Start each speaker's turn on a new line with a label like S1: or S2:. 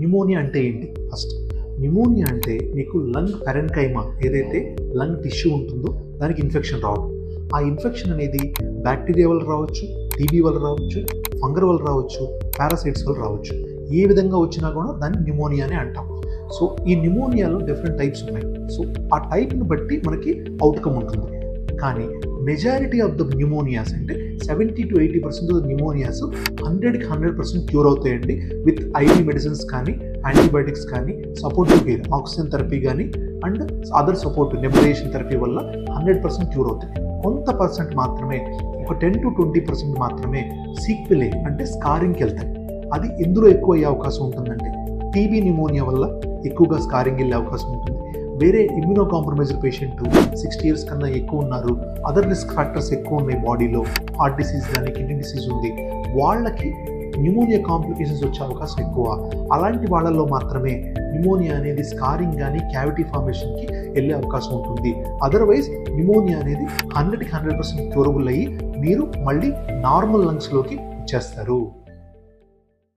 S1: Pneumonia అంటే ఏంటి? First pneumonia అంటే మీకు లంగ్ పెరెన్కైమా ఏదైతే లంగ్ టిష్యూ ఉంటుందో దానికి ఇన్ఫెక్షన్ రావడం. ఆ ఇన్ఫెక్షన్ అనేది బ్యాక్టీరియా వల్ల రావచ్చు, టీబీ వల్ల రావచ్చు, ఫంగల్ వల్ల రావచ్చు, పారాసైట్స్ వల్ల రావచ్చు. ఏ విధంగా వచ్చినా కూడా దాన్ని న్యూమోనియా అని అంటాం. సో ఈ న్యూమోనియాలో డిఫరెంట్ టైప్స్ ఉన్నాయి. సో ఆ టైప్ని బట్టి మనకి అవుట్కమ్ ఉంటుంది. కానీ మెజారిటీ ఆఫ్ ద న్యూమోనియాస్ అంటే 70 to 80% ఆఫ్ ద న్యూమోనియాస్ 100కి 100% క్యూర్ అవుతాయండి విత్ ఐవీ మెడిసిన్స్ కానీ, యాంటీబయాటిక్స్ కానీ, సపోర్టివ్ కేర్, ఆక్సిజన్ థెరపీ కానీ and other support nebulization therapy వల్ల 100% క్యూర్ అవుతాయి. కొంత పర్సెంట్ మాత్రమే, ఒక 10 to 20% మాత్రమే సీక్వెలే అంటే స్కారింగ్కి వెళ్తాయి. అది ఎందులో ఎక్కువ అయ్యే అవకాశం ఉంటుందంటే టీబీ న్యూమోనియా వల్ల ఎక్కువగా స్కారింగ్ వెళ్ళే అవకాశం ఉంటుంది. వేరే ఇమ్యూనో కాంప్రమైజ్డ్ పేషెంట్ 60 years కన్నా ఎక్కువ ఉన్నారు, అదర్ రిస్క్ ఫ్యాక్టర్స్ ఎక్కువ ఉన్నాయి బాడీలో, హార్ట్ డిసీజ్ కానీ కిడ్నీ డిసీజ్ ఉంది, వాళ్ళకి న్యూమోనియా కాంప్లికేషన్స్ వచ్చే అవకాశం ఎక్కువ. అలాంటి వాళ్ళల్లో మాత్రమే న్యూమోనియా అనేది స్కారింగ్ కానీ క్యావిటీ ఫార్మేషన్కి వెళ్ళే అవకాశం ఉంటుంది. అదర్వైజ్ న్యూమోనియా అనేది 100కి 100% క్యూరబుల్ అయ్యి మీరు మళ్ళీ నార్మల్ లంగ్స్లోకి వచ్చేస్తారు.